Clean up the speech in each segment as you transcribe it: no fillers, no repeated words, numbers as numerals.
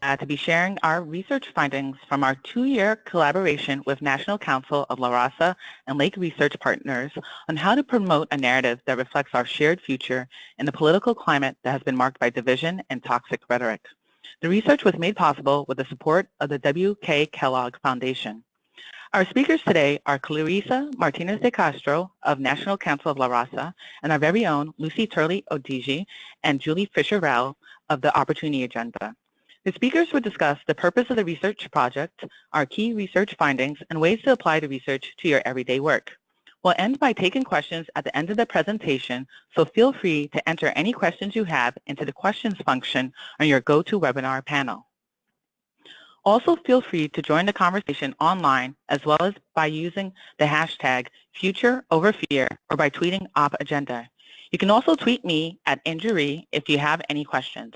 glad to be sharing our research findings from our 2-year collaboration with National Council of La Raza and Lake Research Partners on how to promote a narrative that reflects our shared future in a political climate that has been marked by division and toxic rhetoric. The research was made possible with the support of the W.K. Kellogg Foundation. Our speakers today are Clarissa Martinez de Castro of National Council of La Raza and our very own Lucy Turley Odigi and Julie Fisher-Rao of the Opportunity Agenda. The speakers will discuss the purpose of the research project, our key research findings, and ways to apply the research to your everyday work. We'll end by taking questions at the end of the presentation, so feel free to enter any questions you have into the questions function on your GoToWebinar panel. Also feel free to join the conversation online as well as by using the hashtag FutureOverFear or by tweeting OpAgenda. You can also tweet me at Injury if you have any questions.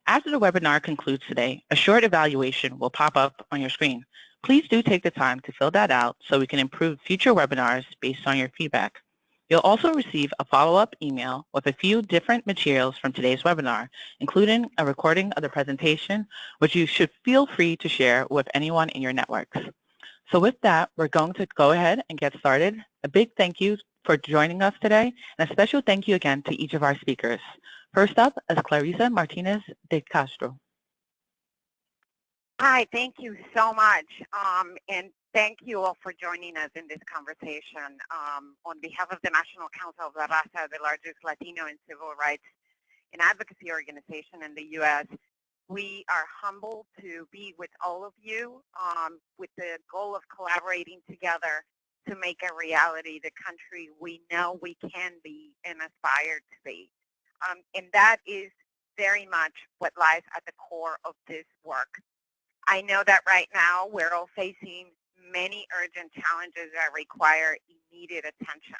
After the webinar concludes today, a short evaluation will pop up on your screen. Please do take the time to fill that out so we can improve future webinars based on your feedback. You'll also receive a follow-up email with a few different materials from today's webinar, including a recording of the presentation, which you should feel free to share with anyone in your networks. So with that, we're going to go ahead and get started. A big thank you for joining us today, and a special thank you again to each of our speakers. First up is Clarissa Martinez de Castro. Hi, thank you so much, and thank you all for joining us in this conversation. On behalf of the National Council of La Raza, the largest Latino and civil rights and advocacy organization in the U.S., we are humbled to be with all of you with the goal of collaborating together to make a reality the country we know we can be and aspire to be. And that is very much what lies at the core of this work. I know that right now we're all facing many urgent challenges that require immediate attention.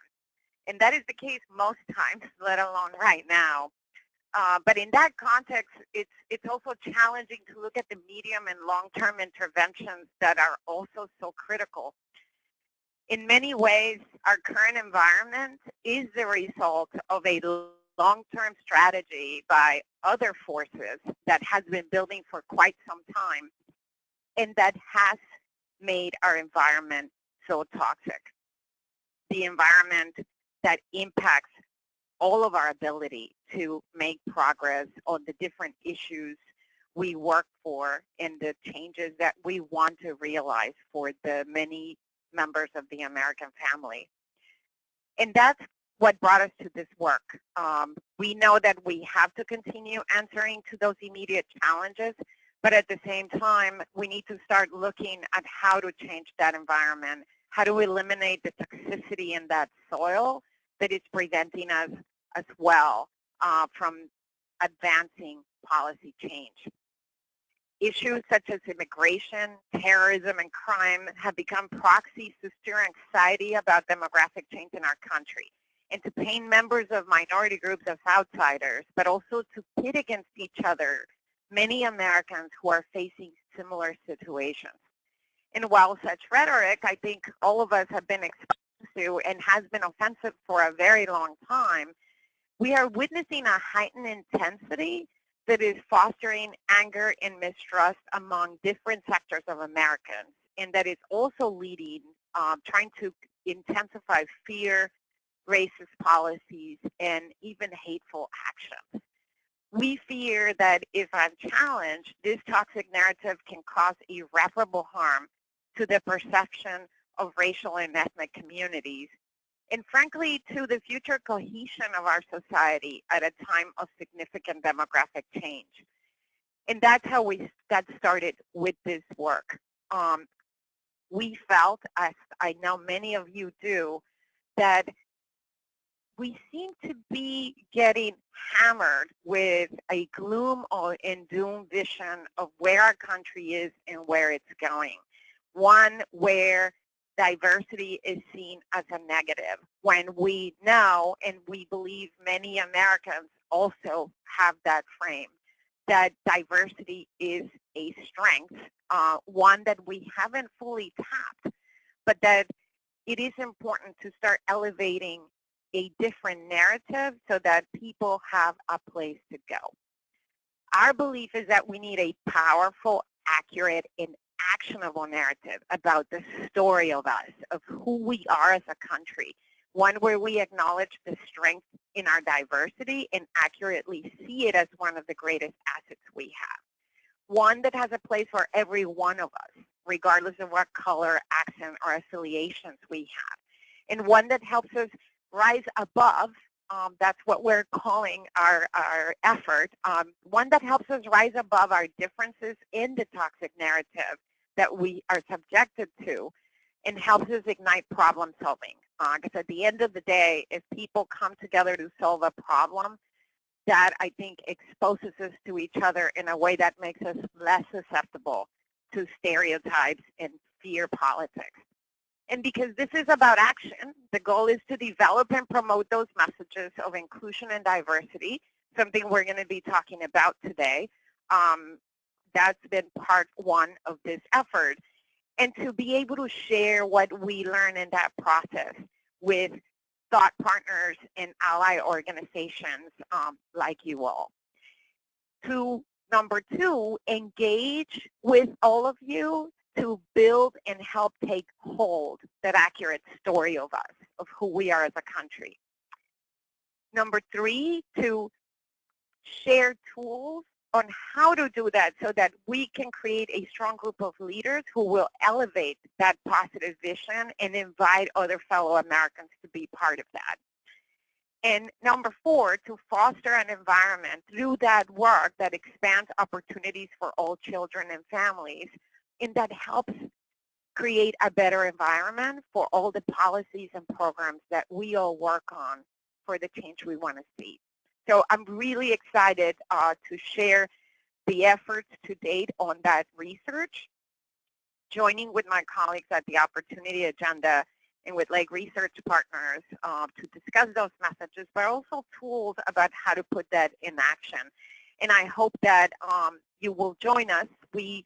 And that is the case most times, let alone right now. But in that context, it's also challenging to look at the medium and long-term interventions that are also so critical. In many ways, our current environment is the result of a long-term strategy by other forces that has been building for quite some time, and that has made our environment so toxic. The environment that impacts all of our ability to make progress on the different issues we work for and the changes that we want to realize for the many members of the American family. And that's what brought us to this work. We know that we have to continue answering to those immediate challenges, but at the same time, we need to start looking at how to change that environment, how to eliminate the toxicity in that soil that is preventing us as well from advancing policy change. Issues such as immigration, terrorism, and crime have become proxies to stir anxiety about demographic change in our country and to paint members of minority groups as outsiders, but also to pit against each other many Americans who are facing similar situations. And while such rhetoric, I think all of us have been exposed to and has been offensive for a very long time, we are witnessing a heightened intensity that is fostering anger and mistrust among different sectors of Americans, and that is also leading, trying to intensify fear, racist policies, and even hateful actions. We fear that if unchallenged, this toxic narrative can cause irreparable harm to the perception of racial and ethnic communities, and frankly, to the future cohesion of our society at a time of significant demographic change. And that's how we got started with this work. We felt, as I know many of you do, that we seem to be getting hammered with a gloom and doom vision of where our country is and where it's going. One where diversity is seen as a negative, when we know and we believe many Americans also have that frame, that diversity is a strength, one that we haven't fully tapped, but that it is important to start elevating a different narrative so that people have a place to go. Our belief is that we need a powerful, accurate, and actionable narrative about the story of us, of who we are as a country, one where we acknowledge the strength in our diversity and accurately see it as one of the greatest assets we have. One that has a place for every one of us, regardless of what color, accent, or affiliations we have. And one that helps us rise above, that's what we're calling our effort, one that helps us rise above our differences in the toxic narrative that we are subjected to and helps us ignite problem solving. Because at the end of the day, if people come together to solve a problem, that I think exposes us to each other in a way that makes us less susceptible to stereotypes and fear politics. And because this is about action, the goal is to develop and promote those messages of inclusion and diversity, something we're going to be talking about today. That's been part one of this effort. And to be able to share what we learn in that process with thought partners and ally organizations like you all. Number two, engage with all of you to build and help take hold that accurate story of us, of who we are as a country. Number three, to share tools on how to do that so that we can create a strong group of leaders who will elevate that positive vision and invite other fellow Americans to be part of that. And number four, to foster an environment through that work that expands opportunities for all children and families, and that helps create a better environment for all the policies and programs that we all work on for the change we want to see. So I'm really excited to share the efforts to date on that research, joining with my colleagues at the Opportunity Agenda and with Lake Research Partners to discuss those messages, but also tools about how to put that in action. And I hope that you will join us. We,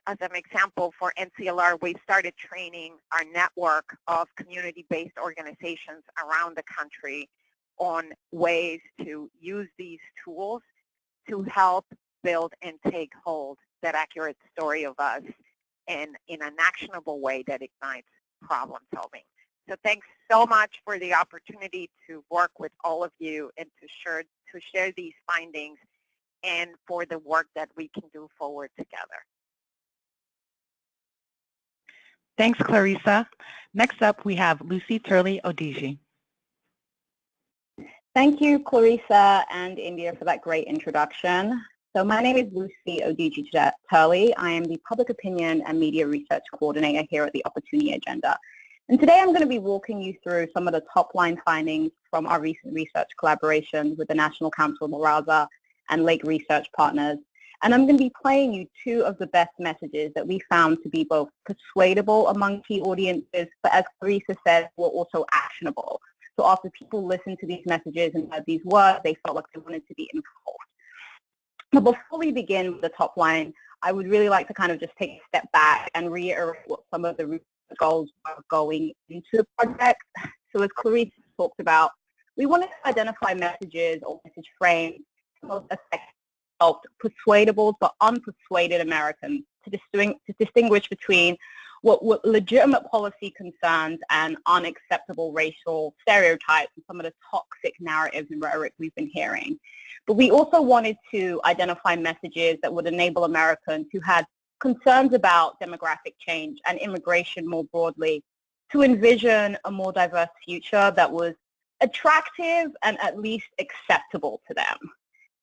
as an example for NCLR, we started training our network of community-based organizations around the country on ways to use these tools to help build and take hold that accurate story of us and in an actionable way that ignites problem solving. So thanks so much for the opportunity to work with all of you and to share these findings and for the work that we can do forward together. Thanks, Clarissa. Next up, we have Lucy Turley-Odigi. Thank you, Clarissa and India, for that great introduction. So my name is Lucy Odigi Turley. I am the Public Opinion and Media Research Coordinator here at the Opportunity Agenda. And today I'm going to be walking you through some of the top-line findings from our recent research collaboration with the National Council of Raza and Lake Research Partners. And I'm going to be playing you two of the best messages that we found to be both persuadable among key audiences, but as Clarissa said, were also actionable. So after people listened to these messages and heard these words, they felt like they wanted to be involved. But before we begin with the top line, I would really like to kind of just take a step back and reiterate what some of the research goals were going into the project. So as Clarissa talked about, we wanted to identify messages or message frames most effective helped persuadable but unpersuaded Americans to distinguish between what were legitimate policy concerns and unacceptable racial stereotypes and some of the toxic narratives and rhetoric we've been hearing. But we also wanted to identify messages that would enable Americans who had concerns about demographic change and immigration more broadly to envision a more diverse future that was attractive and at least acceptable to them.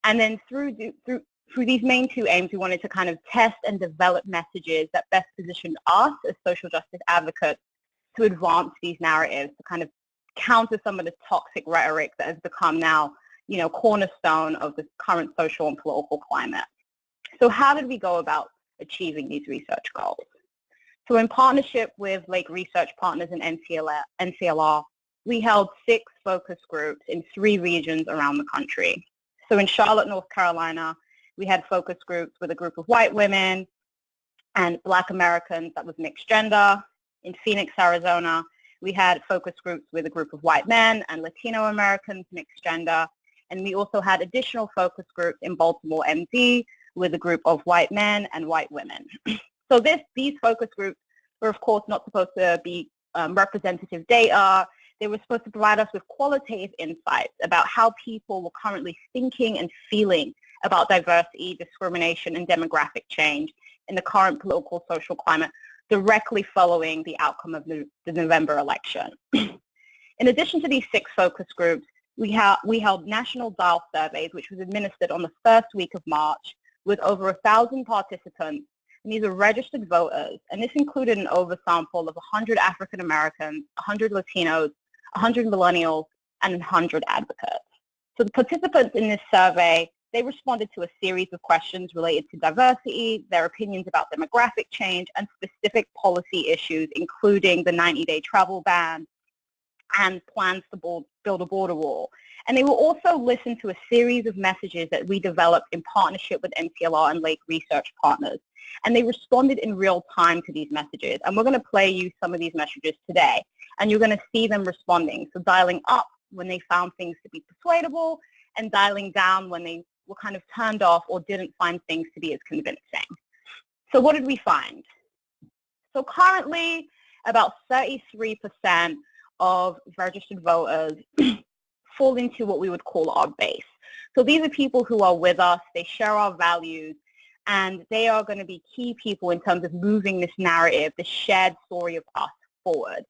And then through these main two aims, we wanted to kind of test and develop messages that best positioned us as social justice advocates to advance these narratives, to kind of counter some of the toxic rhetoric that has become now, cornerstone of the current social and political climate. So how did we go about achieving these research goals? So in partnership with Lake Research Partners and NCLR, we held 6 focus groups in 3 regions around the country. So in Charlotte, North Carolina, we had focus groups with a group of white women and Black Americans that was mixed gender. In Phoenix, Arizona, we had focus groups with a group of white men and Latino Americans mixed gender. And we also had additional focus groups in Baltimore, MD, with a group of white men and white women. So these focus groups were, of course, not supposed to be representative data. They were supposed to provide us with qualitative insights about how people were currently thinking and feeling about diversity, discrimination, and demographic change in the current political social climate directly following the outcome of the November election. In addition to these 6 focus groups, we held national dial surveys, which was administered on the first week of March with over 1,000 participants. And these are registered voters, and this included an oversample of 100 African Americans, 100 Latinos, 100 millennials, and 100 advocates. So the participants in this survey, they responded to a series of questions related to diversity, their opinions about demographic change, and specific policy issues, including the 90-day travel ban and plans to build a border wall. And they will also listen to a series of messages that we developed in partnership with NCLR and Lake Research Partners. And they responded in real time to these messages. And we're going to play you some of these messages today. And you're going to see them responding. So dialing up when they found things to be persuadable, and dialing down when they were kind of turned off or didn't find things to be as convincing. So what did we find? So currently, about 33% of registered voters fall into what we would call our base. So these are people who are with us, they share our values, and they are going to be key people in terms of moving this narrative, the shared story of us forward.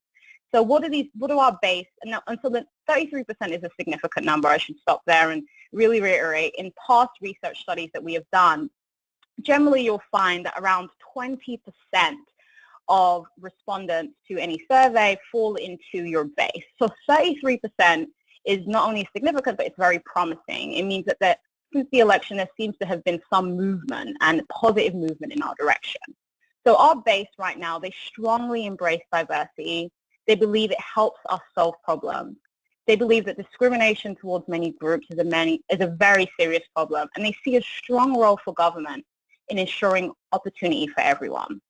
So what are our base? And so the 33% is a significant number. I should stop there and really reiterate, in past research studies that we have done, generally you'll find that around 20% of respondents to any survey fall into your base. So 33% is not only significant, but it's very promising. It means that since the election, there seems to have been some movement and positive movement in our direction. So our base right now, they strongly embrace diversity. They believe it helps us solve problems. They believe that discrimination towards many groups is a very serious problem, and they see a strong role for government in ensuring opportunity for everyone.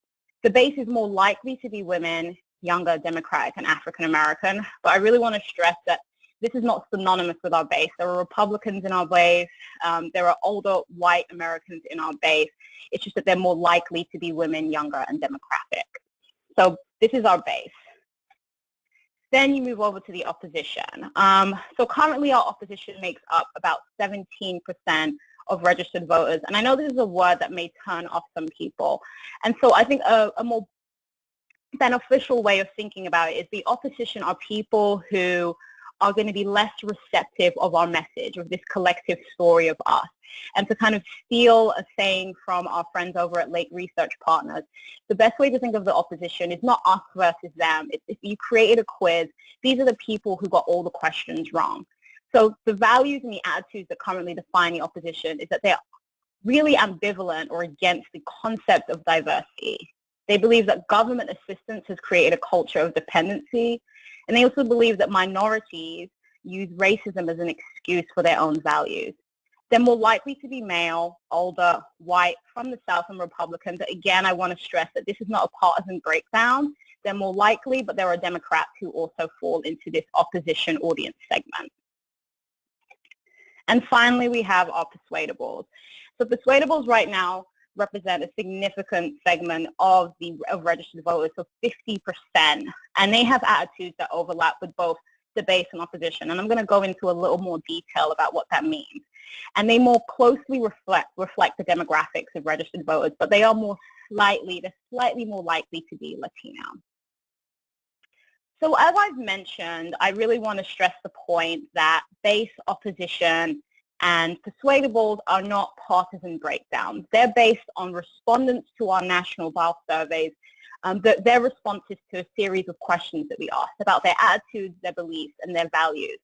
The base is more likely to be women, younger, Democratic, and African American, but I really want to stress that this is not synonymous with our base. There are Republicans in our base. There are older white Americans in our base. It's just that they're more likely to be women, younger, and Democratic. So this is our base. Then you move over to the opposition. So currently our opposition makes up about 17% of registered voters. And I know this is a word that may turn off some people. And so I think a more beneficial way of thinking about it is the opposition are people who are going to be less receptive of our message, of this collective story of us. And to kind of steal a saying from our friends over at Lake Research Partners, the best way to think of the opposition is not us versus them. It's if you created a quiz, these are the people who got all the questions wrong. So the values and the attitudes that currently define the opposition is that they're really ambivalent or against the concept of diversity. They believe that government assistance has created a culture of dependency, and they also believe that minorities use racism as an excuse for their own values. They're more likely to be male, older, white, from the South, and Republicans. Again, I want to stress that this is not a partisan breakdown. They're more likely, but there are Democrats who also fall into this opposition audience segment. And finally, we have our persuadables. So persuadables right now represent a significant segment of registered voters, so 50%. And they have attitudes that overlap with both the base and opposition. And I'm going to go into a little more detail about what that means. And they more closely reflect the demographics of registered voters, but they are slightly more likely to be Latino. So as I've mentioned, I really want to stress the point that base, opposition, and persuadables are not partisan breakdowns. They're based on respondents to our national dial surveys, their responses to a series of questions that we asked about their attitudes, their beliefs, and their values.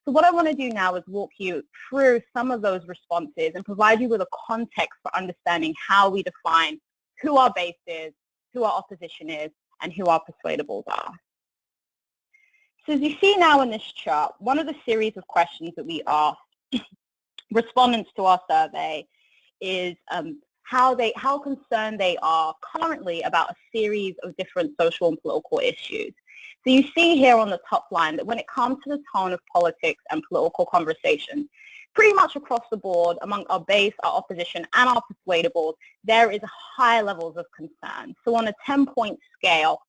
So what I want to do now is walk you through some of those responses and provide you with a context for understanding how we define who our base is, who our opposition is, and who our persuadables are. So as you see now in this chart, one of the series of questions that we asked respondents to our survey is how concerned they are currently about a series of different social and political issues. So you see here on the top line that when it comes to the tone of politics and political conversations, pretty much across the board among our base, our opposition, and our persuadables, there is high levels of concern. So on a 10-point scale,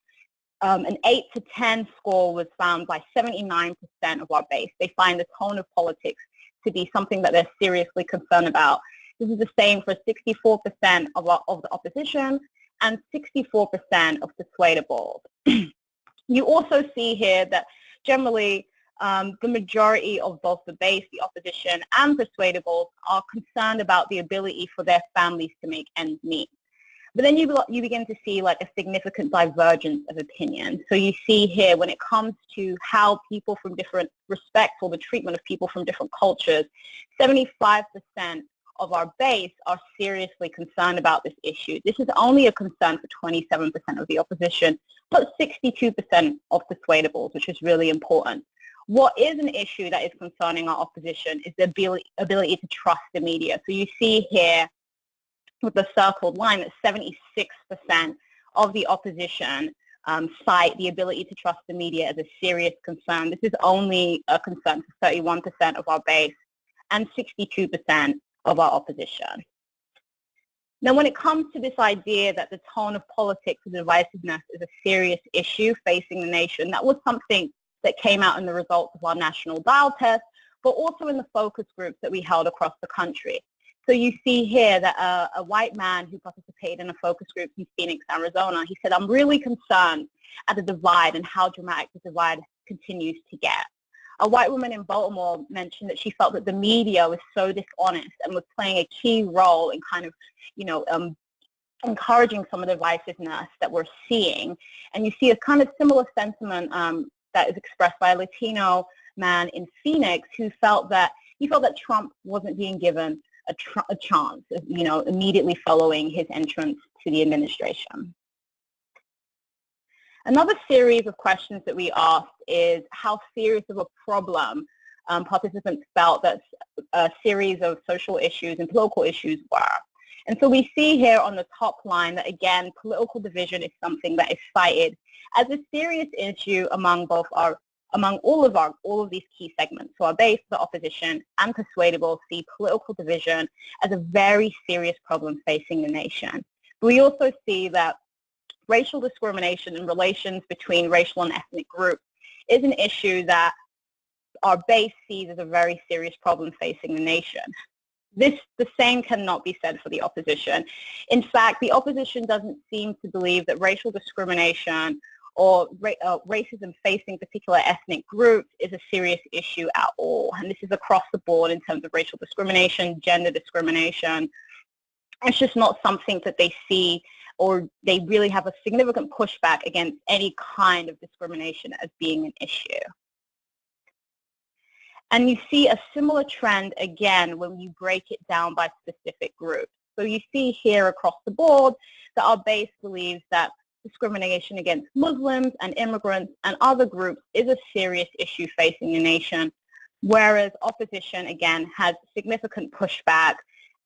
an 8 to 10 score was found by 79% of our base. They find the tone of politics to be something that they're seriously concerned about. This is the same for 64% of the opposition and 64% of persuadables. You also see here that generally the majority of both the base, the opposition, and persuadables are concerned about the ability for their families to make ends meet. But then you begin to see like a significant divergence of opinion. So you see here when it comes to how people from different respects or the treatment of people from different cultures, 75% of our base are seriously concerned about this issue. This is only a concern for 27% of the opposition, but 62% of persuadables, which is really important. What is an issue that is concerning our opposition is the ability to trust the media. So you see here with the circled line that 76% of the opposition cite the ability to trust the media as a serious concern. This is only a concern for 31% of our base and 62% of our opposition. Now, when it comes to this idea that the tone of politics and divisiveness is a serious issue facing the nation, that was something that came out in the results of our national dial test, but also in the focus groups that we held across the country. So you see here that a white man who participated in a focus group in Phoenix, Arizona, he said, "I'm really concerned at the divide and how dramatic the divide continues to get." A white woman in Baltimore mentioned that she felt that the media was so dishonest and was playing a key role in kind of, encouraging some of the divisiveness that we're seeing. And you see a kind of similar sentiment that is expressed by a Latino man in Phoenix who felt that Trump wasn't being given a chance, immediately following his entrance to the administration. Another series of questions that we asked is how serious of a problem participants felt that a series of social issues and political issues were. And so we see here on the top line that, again, political division is something that is cited as a serious issue among all of these key segments. So our base, the opposition, and persuadable see political division as a very serious problem facing the nation. We also see that racial discrimination and relations between racial and ethnic groups is an issue that our base sees as a very serious problem facing the nation. The same cannot be said for the opposition. In fact, the opposition doesn't seem to believe that racial discrimination or racism facing particular ethnic groups is a serious issue at all. And this is across the board in terms of racial discrimination, gender discrimination. It's just not something that they see, or they really have a significant pushback against any kind of discrimination as being an issue. And you see a similar trend again when you break it down by specific groups. So you see here across the board that our base believes that discrimination against Muslims and immigrants and other groups is a serious issue facing the nation, whereas opposition, again, has significant pushback.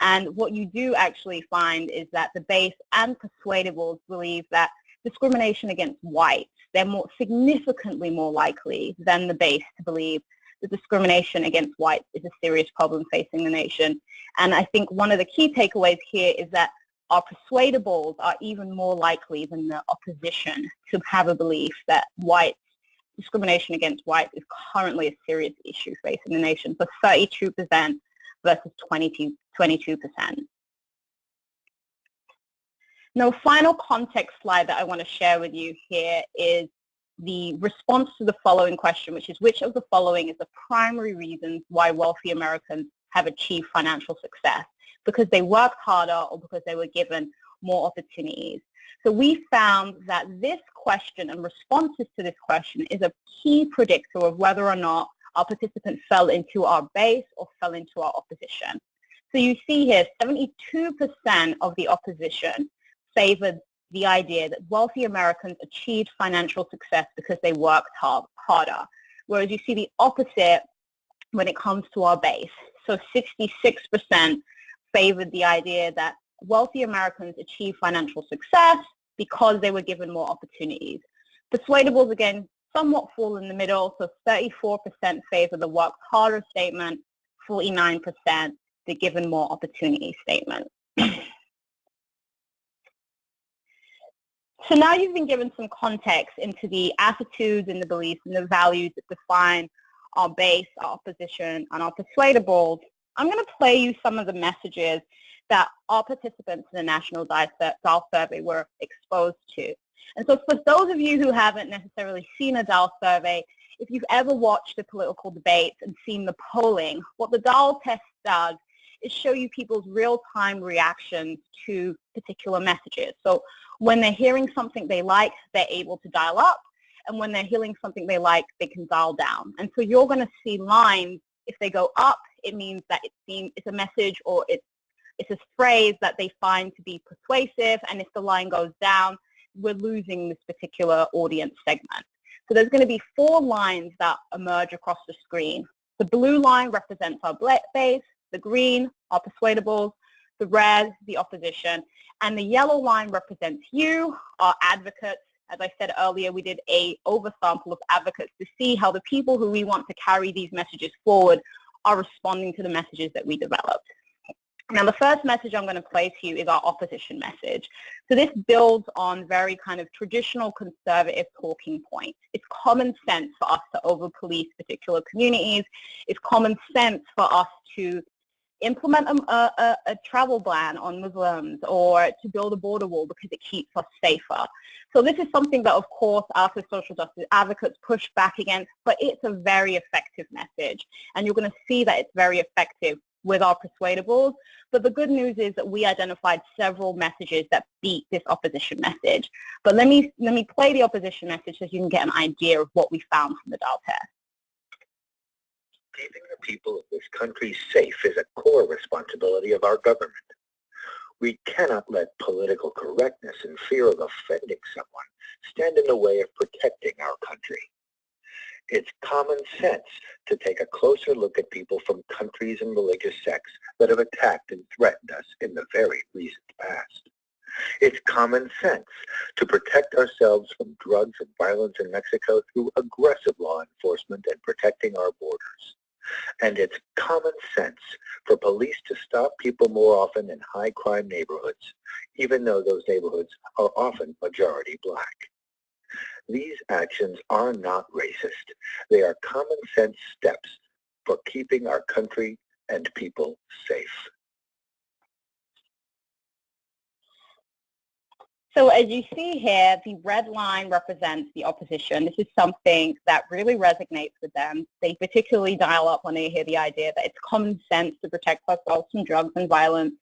And what you do actually find is that the base and persuadables believe that discrimination against whites, they're significantly more likely than the base to believe that discrimination against whites is a serious problem facing the nation. And I think one of the key takeaways here is that our persuadables are even more likely than the opposition to have a belief that discrimination against whites is currently a serious issue facing the nation, for 32% versus 22%. Now, a final context slide that I want to share with you here is the response to the following question, which is, which of the following is the primary reasons why wealthy Americans have achieved financial success? Because they worked harder or because they were given more opportunities? So we found that this question and responses to this question is a key predictor of whether or not our participants fell into our base or fell into our opposition. So you see here, 72% of the opposition favored the idea that wealthy Americans achieved financial success because they worked harder, whereas you see the opposite when it comes to our base. So 66% favored the idea that wealthy Americans achieved financial success because they were given more opportunities. Persuadables, again, somewhat fall in the middle, so 34% favor the work harder statement, 49% the given more opportunity statement. So now you've been given some context into the attitudes and the beliefs and the values that define our base, our opposition, and our persuadables. I'm going to play you some of the messages that our participants in the National Dial Survey were exposed to. And so for those of you who haven't necessarily seen a Dial survey, if you've ever watched the political debates and seen the polling, what the Dial test does is show you people's real-time reactions to particular messages. So when they're hearing something they like, they're able to dial up, and when they're hearing something they like, they can dial down. And so you're going to see lines. If they go up, it means that it's a message or it's a phrase that they find to be persuasive, and if the line goes down, we're losing this particular audience segment. So there's going to be 4 lines that emerge across the screen. The blue line represents our base, the green, our persuadables, the red, the opposition, and the yellow line represents you, our advocates. As I said earlier, we did a oversample of advocates to see how the people who we want to carry these messages forward are responding to the messages that we developed. Now, the first message I'm going to play to you is our opposition message. So this builds on very kind of traditional conservative talking points. It's common sense for us to over-police particular communities. It's common sense for us to implement a travel ban on Muslims or to build a border wall because it keeps us safer. So this is something that, of course, us as social justice advocates push back against, but it's a very effective message. And you're going to see that it's very effective with our persuadables. But the good news is that we identified several messages that beat this opposition message. But let me play the opposition message so you can get an idea of what we found from the Dial test. Keeping the people of this country safe is a core responsibility of our government. We cannot let political correctness and fear of offending someone stand in the way of protecting our country. It's common sense to take a closer look at people from countries and religious sects that have attacked and threatened us in the very recent past. It's common sense to protect ourselves from drugs and violence in Mexico through aggressive law enforcement and protecting our borders. And it's common sense for police to stop people more often in high-crime neighborhoods, even though those neighborhoods are often majority black. These actions are not racist. They are common sense steps for keeping our country and people safe. So as you see here, the red line represents the opposition. This is something that really resonates with them. They particularly dial up when they hear the idea that it's common sense to protect ourselves from drugs and violence.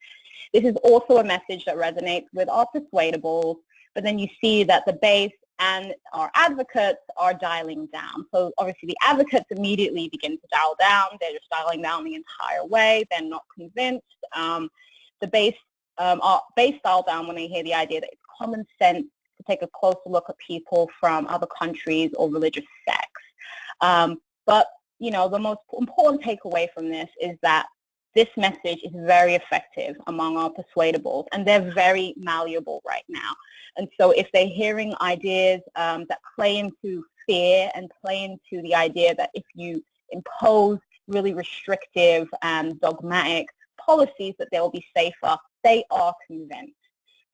This is also a message that resonates with our persuadables, but then you see that the base and our advocates are dialing down. So obviously the advocates immediately begin to dial down. They're just dialing down the entire way. They're not convinced. The base dial down when they hear the idea that it's common sense to take a closer look at people from other countries or religious sects. But, you know, the most important takeaway from this is that this message is very effective among our persuadables, and they're very malleable right now. And so if they're hearing ideas that play into fear and play into the idea that if you impose really restrictive and dogmatic policies that they'll be safer, they are convinced.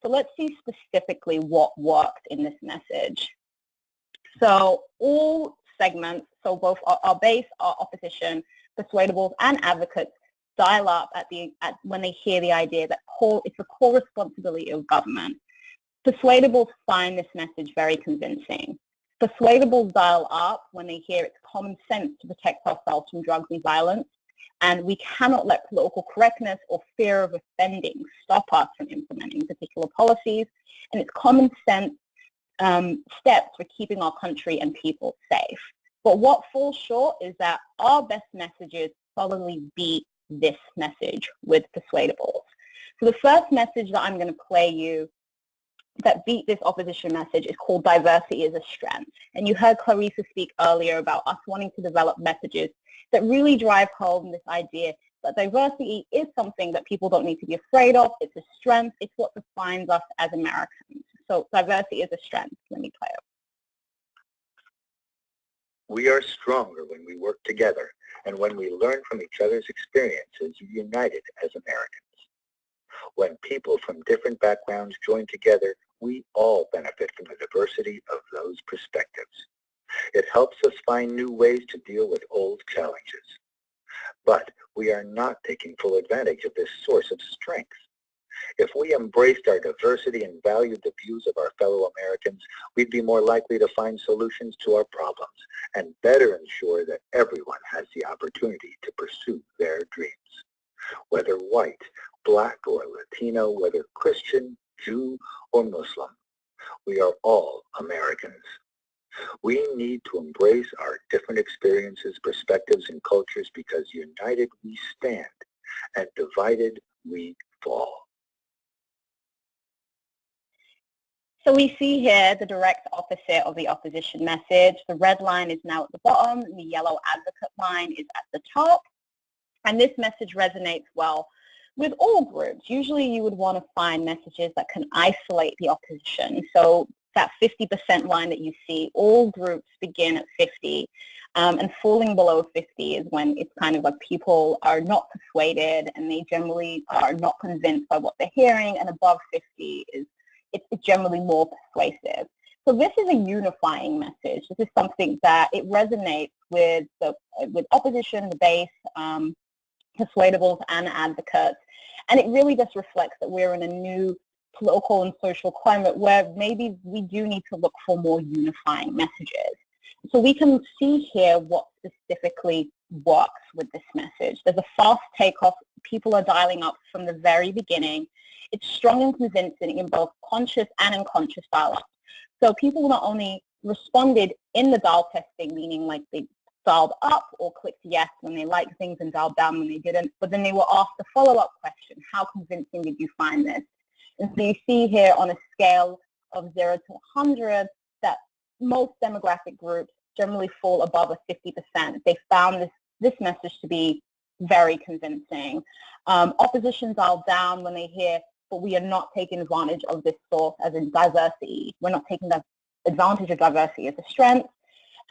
So let's see specifically what worked in this message. So all segments, so both our base, our opposition, persuadables, and advocates dial up when they hear the idea that it's a core responsibility of government. Persuadables find this message very convincing. Persuadables dial up when they hear it's common sense to protect ourselves from drugs and violence, and we cannot let political correctness or fear of offending stop us from implementing particular policies, and it's common sense steps for keeping our country and people safe. But what falls short is that our best messages solidly beat this message with persuadables. So the first message that I'm going to play you that beat this opposition message is called diversity is a strength. And you heard Clarissa speak earlier about us wanting to develop messages that really drive home this idea that diversity is something that people don't need to be afraid of. It's a strength. It's what defines us as Americans. So diversity is a strength. Let me play it. We are stronger when we work together, and when we learn from each other's experiences, united as Americans. When people from different backgrounds join together, we all benefit from the diversity of those perspectives. It helps us find new ways to deal with old challenges. But we are not taking full advantage of this source of strength. If we embraced our diversity and valued the views of our fellow Americans, we'd be more likely to find solutions to our problems and better ensure that everyone has the opportunity to pursue their dreams. Whether white, black, or Latino, whether Christian, Jew, or Muslim, we are all Americans. We need to embrace our different experiences, perspectives, and cultures because united we stand and divided we fall. So we see here the direct opposite of the opposition message. The red line is now at the bottom, and the yellow advocate line is at the top. And this message resonates well with all groups. Usually you would want to find messages that can isolate the opposition. So that 50% line that you see, all groups begin at 50, and falling below 50 is when it's kind of like people are not persuaded and they generally are not convinced by what they're hearing, and above 50 is it's generally more persuasive. So this is a unifying message. This is something that it resonates with opposition, the base, persuadables, and advocates. And it really just reflects that we're in a new political and social climate where maybe we do need to look for more unifying messages. So we can see here what specifically works with this message. There's a fast takeoff. People are dialing up from the very beginning. It's strong and convincing in both conscious and unconscious dial-up. So people not only responded in the dial testing, meaning like they dialed up or clicked yes when they liked things and dialed down when they didn't, but then they were asked a follow-up question: how convincing did you find this? And so you see here on a scale of 0 to 100 that most demographic groups generally fall above a 50%. They found this message to be very convincing. Opposition dialed down when they hear, but we are not taking advantage of this source as in diversity. We're not taking advantage of diversity as a strength.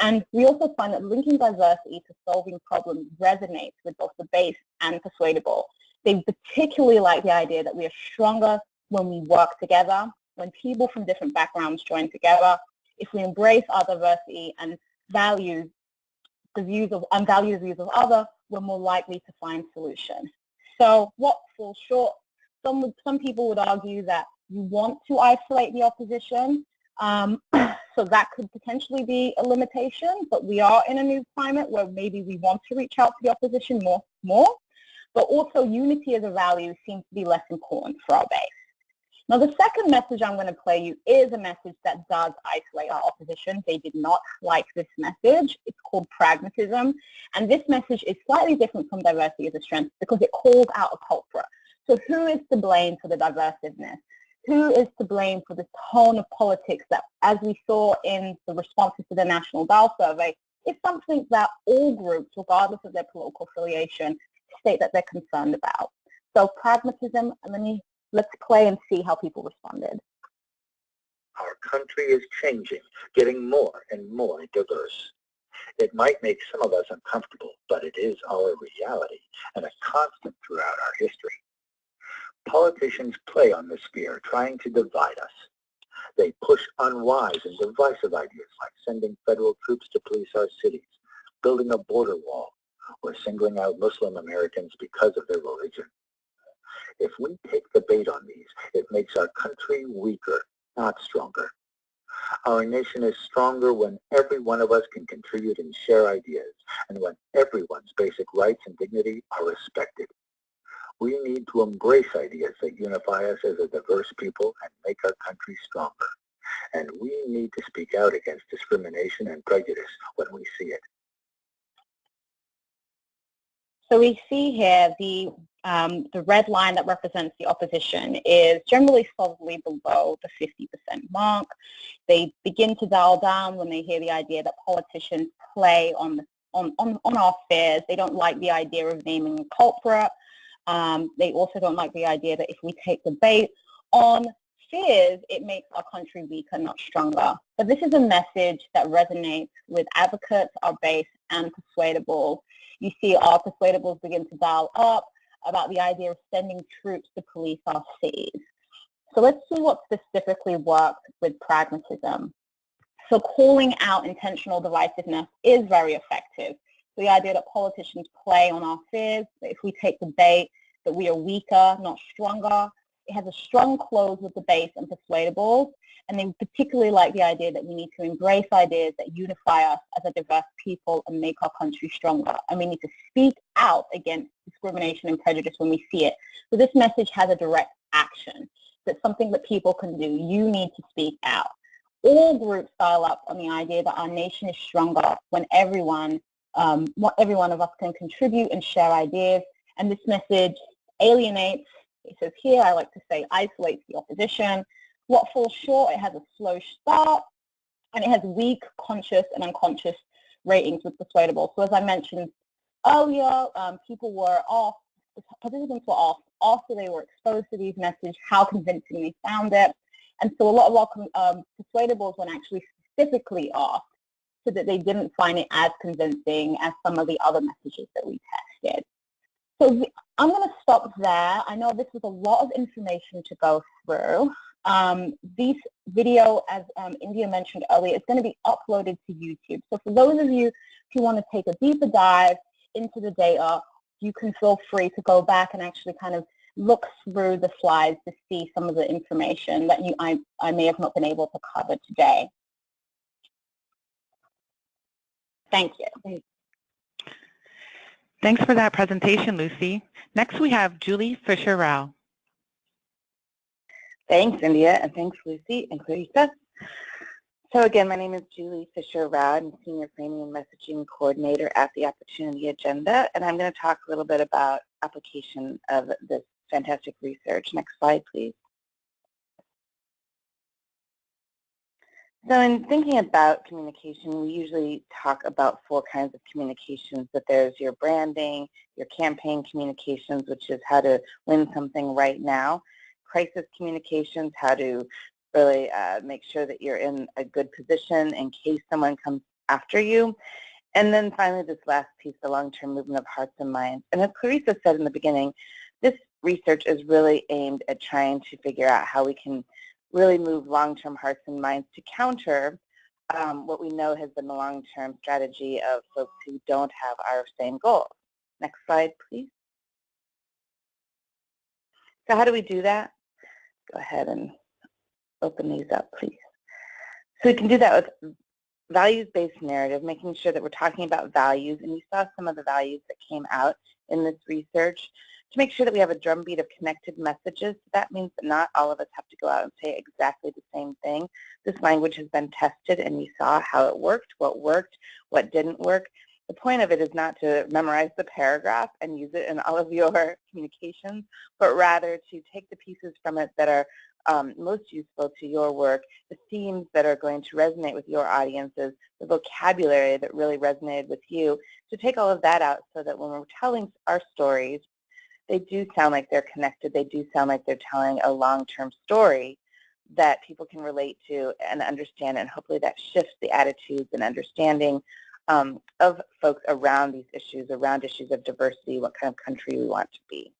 And we also find that linking diversity to solving problems resonates with both the base and persuadable. They particularly like the idea that we are stronger when we work together, when people from different backgrounds join together. If we embrace our diversity and value the views of others, we're more likely to find solutions. So what falls short? Some people would argue that you want to isolate the opposition, so that could potentially be a limitation, but we are in a new climate where maybe we want to reach out to the opposition more, but also unity as a value seems to be less important for our base. Now, the second message I'm going to play you is a message that does isolate our opposition. They did not like this message. It's called pragmatism, and this message is slightly different from diversity as a strength because it calls out a culprit. So who is to blame for the diversiveness? Who is to blame for the tone of politics that, as we saw in the responses to the National Dial Survey, is something that all groups, regardless of their political affiliation, state that they're concerned about. So pragmatism, and let's play and see how people responded. Our country is changing, getting more and more diverse. It might make some of us uncomfortable, but it is our reality and a constant throughout our history. Politicians play on this fear, trying to divide us. They push unwise and divisive ideas like sending federal troops to police our cities, building a border wall, or singling out Muslim Americans because of their religion. If we take the bait on these, it makes our country weaker, not stronger. Our nation is stronger when every one of us can contribute and share ideas, and when everyone's basic rights and dignity are respected. We need to embrace ideas that unify us as a diverse people and make our country stronger. And we need to speak out against discrimination and prejudice when we see it. So we see here the red line that represents the opposition is generally solidly below the 50% mark. They begin to dial down when they hear the idea that politicians play on our fears. They don't like the idea of naming a culprit. They also don't like the idea that if we take the bait on fears, it makes our country weaker, not stronger. But this is a message that resonates with advocates, our base, and persuadables. You see our persuadables begin to dial up about the idea of sending troops to police our cities. So let's see what specifically works with pragmatism. So calling out intentional divisiveness is very effective. The idea that politicians play on our fears, that if we take the bait, that we are weaker, not stronger. It has a strong close with the base and persuadables, and they particularly like the idea that we need to embrace ideas that unify us as a diverse people and make our country stronger. And we need to speak out against discrimination and prejudice when we see it. So this message has a direct action. That's something that people can do. You need to speak out. All groups dial up on the idea that our nation is stronger when every one of us can contribute and share ideas. And this message alienates, it says here, I like to say isolates the opposition. What falls short, it has a slow start, and it has weak conscious and unconscious ratings with persuadable. So as I mentioned earlier, people were off, participants were off after they were exposed to these messages, how convincing they found it. And so a lot of our persuadables were actually specifically off so that they didn't find it as convincing as some of the other messages that we tested. So I'm going to stop there. I know this was a lot of information to go through. This video, as India mentioned earlier, is going to be uploaded to YouTube. So for those of you who want to take a deeper dive into the data, you can feel free to go back and actually kind of look through the slides to see some of the information that I may have not been able to cover today. Thank you. Thanks for that presentation, Lucy. Next, we have Julie Fisher-Rao. Thanks, India, and thanks, Lucy and Clarissa. So again, my name is Julie Fisher-Rao. I'm Senior Framing and Messaging Coordinator at the Opportunity Agenda, and I'm going to talk a little bit about application of this fantastic research. Next slide, please. So in thinking about communication, we usually talk about 4 kinds of communications, that there's your branding, your campaign communications, which is how to win something right now, crisis communications, how to really make sure that you're in a good position in case someone comes after you, and then finally this last piece, the long-term movement of hearts and minds. And as Clarissa said in the beginning, this research is really aimed at trying to figure out how we can really move long-term hearts and minds to counter what we know has been the long-term strategy of folks who don't have our same goals. Next slide, please. So how do we do that? Go ahead and open these up, please. So we can do that with values-based narrative, making sure that we're talking about values, and you saw some of the values that came out in this research. To make sure that we have a drumbeat of connected messages, that means that not all of us have to go out and say exactly the same thing. This language has been tested, and you saw how it worked, what didn't work. The point of it is not to memorize the paragraph and use it in all of your communications, but rather to take the pieces from it that are most useful to your work, the themes that are going to resonate with your audiences, the vocabulary that really resonated with you, to take all of that out so that when we're telling our stories, they do sound like they're connected. They do sound like they're telling a long-term story that people can relate to and understand, and hopefully that shifts the attitudes and understanding of folks around these issues, around issues of diversity, what kind of country we want to be.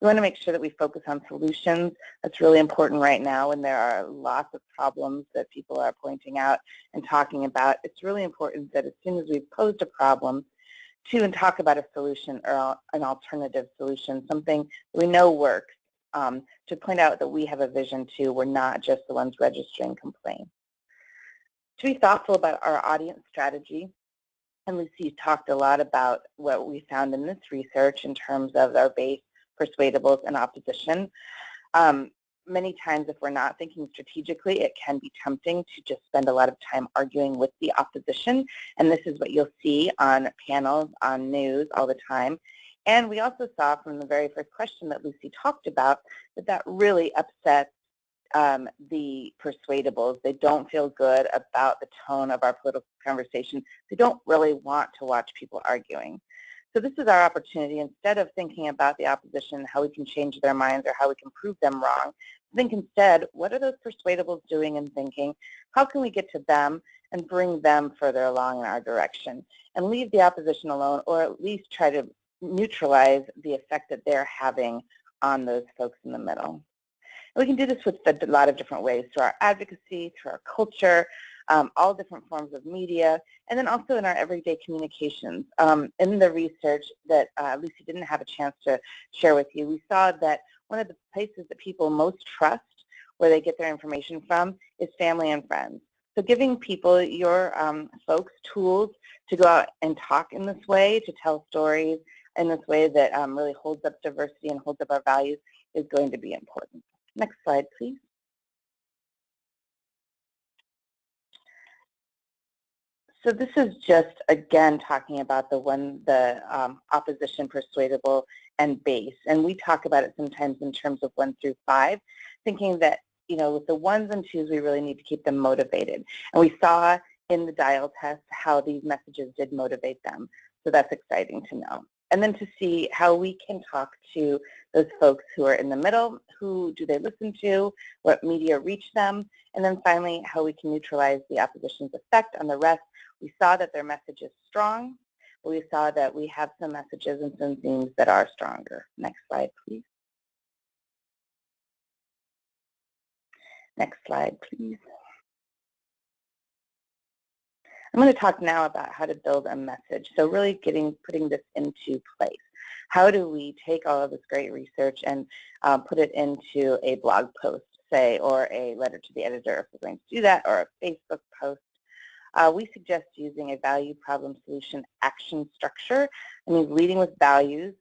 We want to make sure that we focus on solutions. That's really important right now when there are lots of problems that people are pointing out and talking about. It's really important that as soon as we've posed a problem, and talk about a solution or an alternative solution, something that we know works, to point out that we have a vision too. We're not just the ones registering complaints. To be thoughtful about our audience strategy, and Lucy talked a lot about what we found in this research in terms of our base, persuadables, and opposition. Many times if we're not thinking strategically, it can be tempting to just spend a lot of time arguing with the opposition, and this is what you'll see on panels, on news all the time. And we also saw from the very first question that Lucy talked about that really upsets the persuadables. They don't feel good about the tone of our political conversation. They don't really want to watch people arguing. So this is our opportunity. Instead of thinking about the opposition, how we can change their minds or how we can prove them wrong, think instead, what are those persuadables doing and thinking? How can we get to them and bring them further along in our direction? And leave the opposition alone, or at least try to neutralize the effect that they're having on those folks in the middle. And we can do this with a lot of different ways, through our advocacy, through our culture, all different forms of media, and then also in our everyday communications. In the research that Lucy didn't have a chance to share with you, we saw that one of the places that people most trust, where they get their information from, is family and friends. So giving people, your folks, tools to go out and talk in this way, to tell stories in this way that really holds up diversity and holds up our values, is going to be important. Next slide, please. So this is just, again, talking about the opposition, persuadable, and base. And we talk about it sometimes in terms of 1 through 5, thinking that, you know, with the 1s and 2s, we really need to keep them motivated. And we saw in the dial test how these messages did motivate them. So that's exciting to know. And then to see how we can talk to those folks who are in the middle, who do they listen to, what media reach them, and then finally how we can neutralize the opposition's effect on the rest. We saw that their message is strong, but we saw that we have some messages and some themes that are stronger. Next slide, please. Next slide, please. I'm going to talk now about how to build a message. So really putting this into place. How do we take all of this great research and put it into a blog post, say, or a letter to the editor if we're going to do that, or a Facebook post? We suggest using a value, problem, solution, action structure. I mean, leading with values.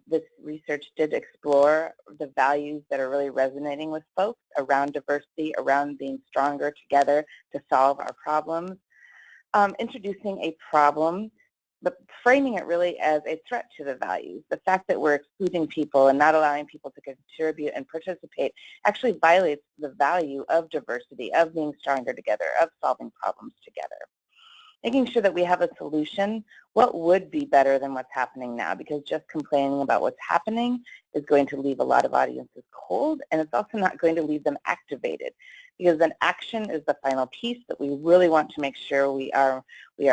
This research did explore the values that are really resonating with folks around diversity, around being stronger together to solve our problems. Introducing a problem, but framing it really as a threat to the values. The fact that we're excluding people and not allowing people to contribute and participate actually violates the value of diversity, of being stronger together, of solving problems together. Making sure that we have a solution. What would be better than what's happening now? Because just complaining about what's happening is going to leave a lot of audiences cold, and it's also not going to leave them activated, because then action is the final piece that we really want to make sure we are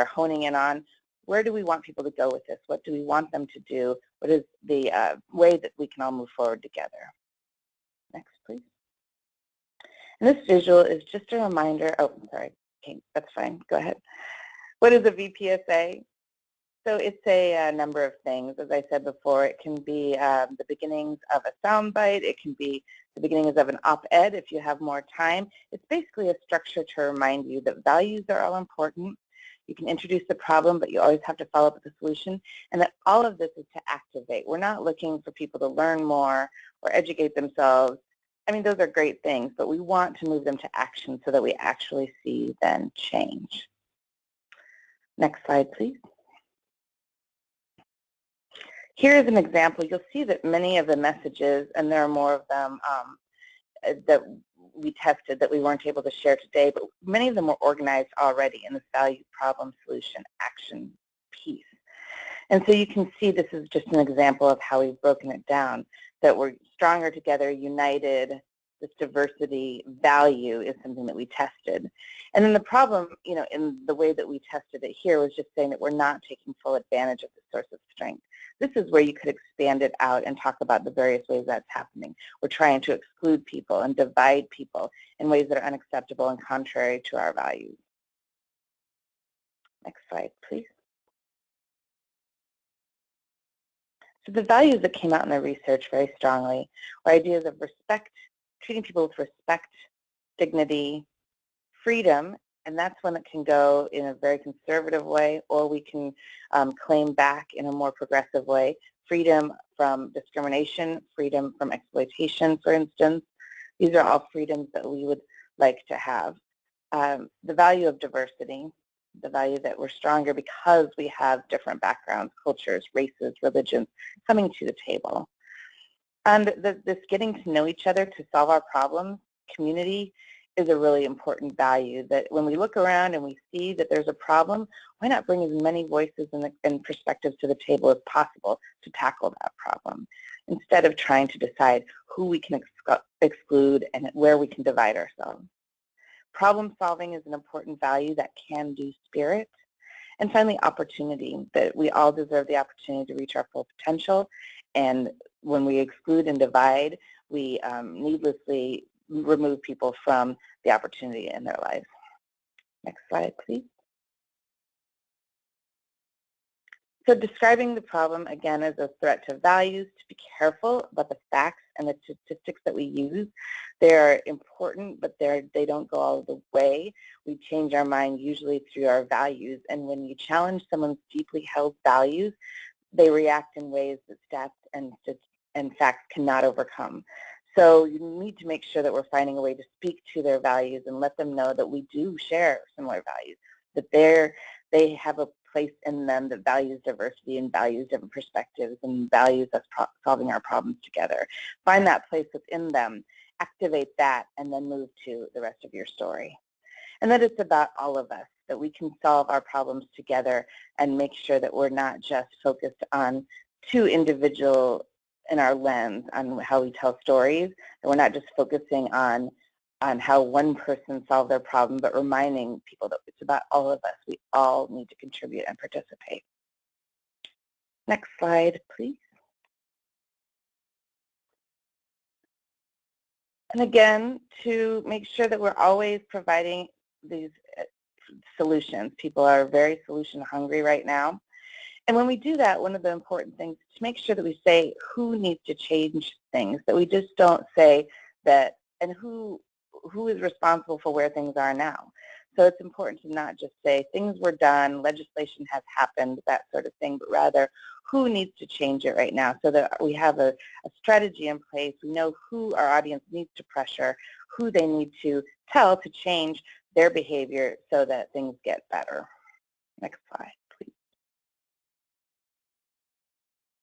honing in on. Where do we want people to go with this? What do we want them to do? What is the way that we can all move forward together? Next, please. And this visual is just a reminder. Oh, sorry. Okay, that's fine. Go ahead. What is a VPSA? So it's a number of things. As I said before, it can be the beginnings of a soundbite. It can be the beginnings of an op-ed if you have more time. It's basically a structure to remind you that values are all important. You can introduce the problem, but you always have to follow up with the solution, and that all of this is to activate. We're not looking for people to learn more or educate themselves. I mean, those are great things, but we want to move them to action so that we actually see then change. Next slide, please. Here's an example. You'll see that many of the messages, and there are more of them that we tested that we weren't able to share today, but many of them were organized already in this value, problem, solution, action piece. And so you can see this is just an example of how we've broken it down, that we're stronger together, united. This diversity value is something that we tested. And then the problem, you know, in the way that we tested it here was just saying that we're not taking full advantage of the source of strength. This is where you could expand it out and talk about the various ways that's happening. We're trying to exclude people and divide people in ways that are unacceptable and contrary to our values. Next slide, please. So the values that came out in the research very strongly were ideas of respect, treating people with respect, dignity, freedom, and that's one that can go in a very conservative way, or we can claim back in a more progressive way. Freedom from discrimination, freedom from exploitation, for instance. These are all freedoms that we would like to have. The value of diversity, the value that we're stronger because we have different backgrounds, cultures, races, religions coming to the table. And this getting to know each other to solve our problems, community, is a really important value, that when we look around and we see that there's a problem, why not bring as many voices and perspectives to the table as possible to tackle that problem, instead of trying to decide who we can exclude and where we can divide ourselves. Problem solving is an important value, that can-do spirit. And finally, opportunity, that we all deserve the opportunity to reach our full potential. And when we exclude and divide, we needlessly remove people from the opportunity in their lives. Next slide, please. So describing the problem, again, as a threat to values, to be careful about the facts and the statistics that we use. They're important, but they don't go all the way. We change our mind usually through our values, and when you challenge someone's deeply held values, they react in ways that stats and facts cannot overcome. So you need to make sure that we're finding a way to speak to their values and let them know that we do share similar values, that they have a place in them that values diversity and values different perspectives and values us solving our problems together. Find that place within them, activate that, and then move to the rest of your story. And that it's about all of us, that we can solve our problems together and make sure that we're not just focused on two individual in our lens on how we tell stories, that we're not just focusing on how one person solved their problem, but reminding people that it's about all of us. We all need to contribute and participate. Next slide, please. And again, to make sure that we're always providing these solutions. People are very solution hungry right now. And when we do that, one of the important things is to make sure that we say who needs to change things, that we just don't say that, and who is responsible for where things are now. So it's important to not just say things were done, legislation has happened, that sort of thing, but rather who needs to change it right now, so that we have a strategy in place. We know who our audience needs to pressure, who they need to tell to change their behavior so that things get better. Next slide, please.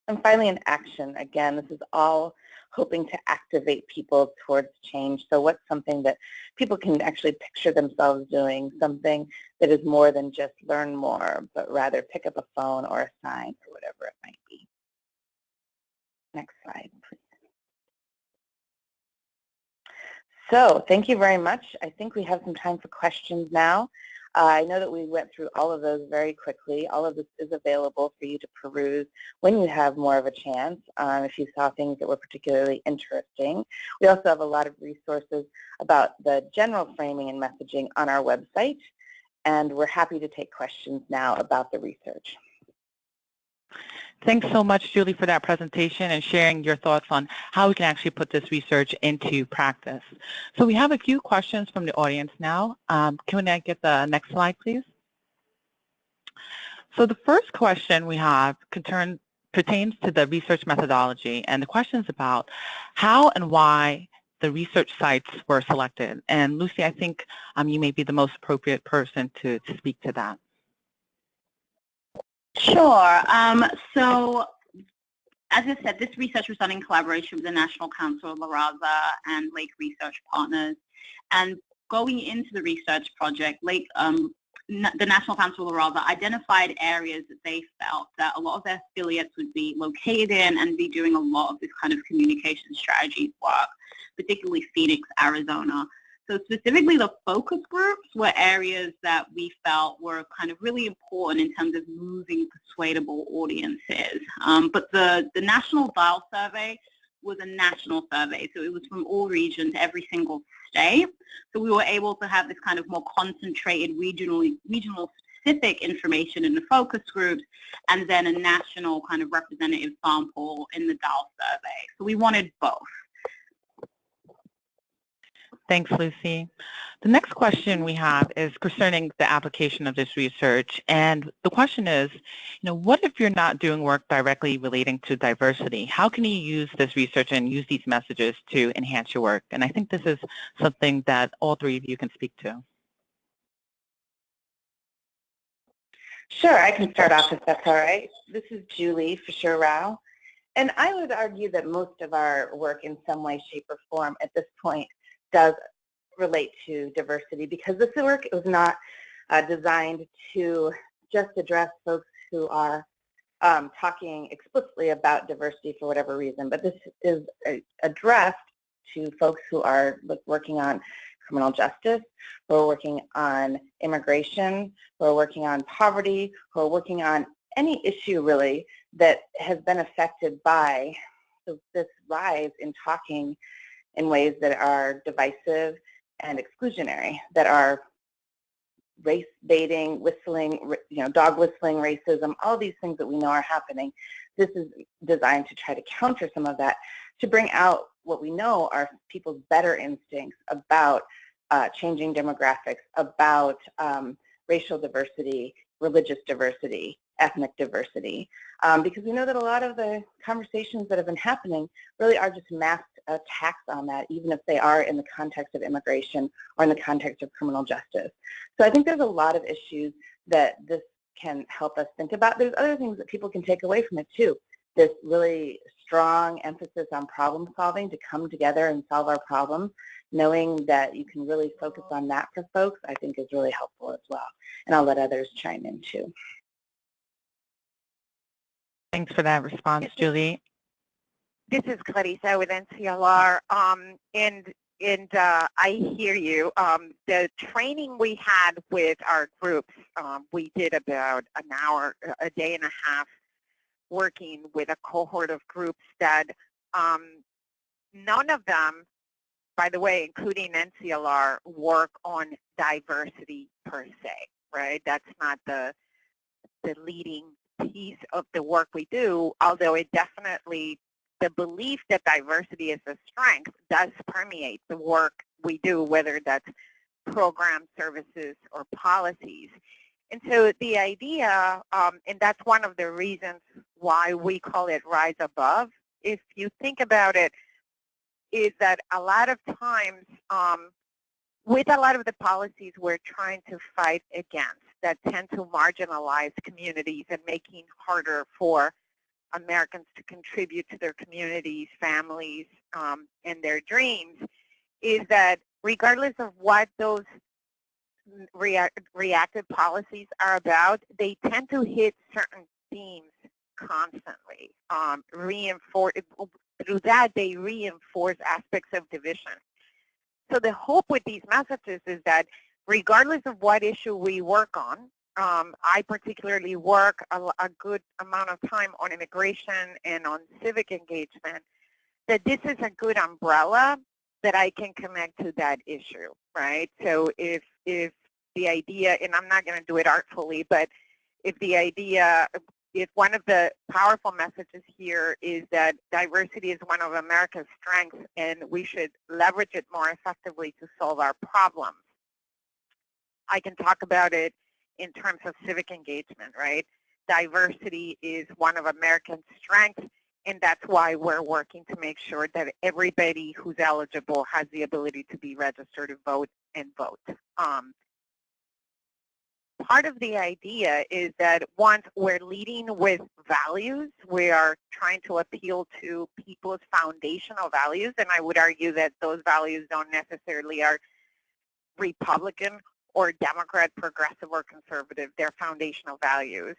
And finally, an action. Again, this is all hoping to activate people towards change. So what's something that people can actually picture themselves doing, something that is more than just learn more, but rather pick up a phone or a sign or whatever it might be. Next slide, please. So thank you very much. I think we have some time for questions now. I know that we went through all of those very quickly. All of this is available for you to peruse when you have more of a chance, if you saw things that were particularly interesting. We also have a lot of resources about the general framing and messaging on our website, and we're happy to take questions now about the research. Thanks so much, Julie, for that presentation and sharing your thoughts on how we can actually put this research into practice. So we have a few questions from the audience now. Can I get the next slide, please? So the first question we have pertains to the research methodology, and the question is about how and why the research sites were selected. And Lucy, I think you may be the most appropriate person to speak to that. Sure. So, as I said, this research was done in collaboration with the National Council of Raza and Lake Research Partners. And going into the research project, the National Council of Raza identified areas that they felt that a lot of their affiliates would be located in and be doing a lot of this kind of communication strategies work, particularly Phoenix, Arizona. So specifically, the focus groups were areas that we felt were kind of really important in terms of moving persuadable audiences. But the national dial survey was a national survey, so it was from all regions, every single state. So we were able to have this kind of more concentrated regional specific information in the focus groups, and then a national kind of representative sample in the dial survey. So we wanted both. Thanks, Lucy. The next question we have is concerning the application of this research. And the question is, what if you're not doing work directly relating to diversity? How can you use this research and use these messages to enhance your work? And I think this is something that all three of you can speak to. Sure, I can start off if that's all right. This is Julie Fisher-Rao. And I would argue that most of our work in some way, shape, or form at this point does relate to diversity, because this work was not designed to just address folks who are talking explicitly about diversity for whatever reason, but this is addressed to folks who are working on criminal justice, who are working on immigration, who are working on poverty, who are working on any issue really that has been affected by this rise in talking in ways that are divisive and exclusionary, that are race baiting, whistling, dog whistling, racism, all these things that we know are happening. This is designed to try to counter some of that, to bring out what we know are people's better instincts about changing demographics, about racial diversity, religious diversity, ethnic diversity, because we know that a lot of the conversations that have been happening really are just masked attacks on that, even if they are in the context of immigration or in the context of criminal justice. So I think there's a lot of issues that this can help us think about. There's other things that people can take away from it too. This really strong emphasis on problem solving, to come together and solve our problems, knowing that you can really focus on that for folks, I think is really helpful as well. And I'll let others chime in too. Thanks for that response, Julie. This is Clarissa with NCLR, and I hear you. The training we had with our groups, we did about an hour, a day and a half, working with a cohort of groups that none of them, by the way, including NCLR, work on diversity per se, right? That's not the leading piece of the work we do, although it definitely, the belief that diversity is a strength does permeate the work we do, whether that's program services or policies. And so the idea, and that's one of the reasons why we call it Rise Above, if you think about it, is that a lot of times with a lot of the policies we're trying to fight against that tend to marginalize communities and making harder for Americans to contribute to their communities, families, and their dreams, is that regardless of what those reactive policies are about, they tend to hit certain themes constantly. Through that, they reinforce aspects of division. So the hope with these messages is that regardless of what issue we work on, I particularly work a good amount of time on immigration and on civic engagement, that this is a good umbrella that I can connect to that issue, right? So if the idea, and I'm not going to do it artfully, but if the idea, if one of the powerful messages here is that diversity is one of America's strengths and we should leverage it more effectively to solve our problems, I can talk about it in terms of civic engagement, right? Diversity is one of American strengths, and that's why we're working to make sure that everybody who's eligible has the ability to be registered to vote and vote. Part of the idea is that once we're leading with values, we are trying to appeal to people's foundational values, and I would argue that those values don't necessarily are Republican or Democrat, progressive or conservative, they're foundational values.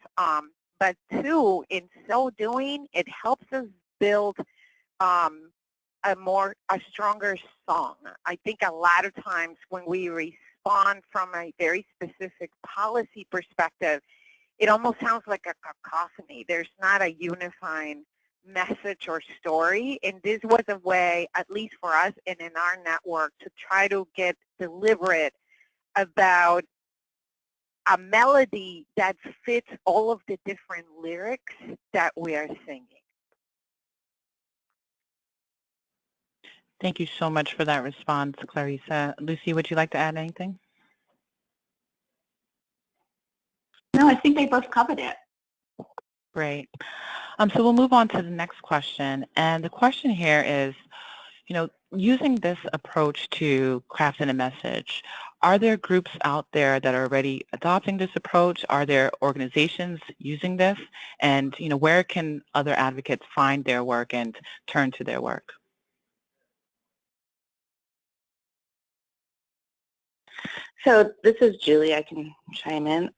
But two, in so doing, it helps us build a stronger song. I think a lot of times when we respond from a very specific policy perspective, it almost sounds like a cacophony. There's not a unifying message or story, and this was a way, at least for us and in our network, to try to get deliberate about a melody that fits all of the different lyrics that we are singing. Thank you so much for that response, Clarissa. Lucy, would you like to add anything? No, I think they both covered it. Great. So we'll move on to the next question. And the question here is, using this approach to crafting a message, are there groups out there that are already adopting this approach? Are there organizations using this? And, where can other advocates find their work and turn to their work? So this is Julie. I can chime in.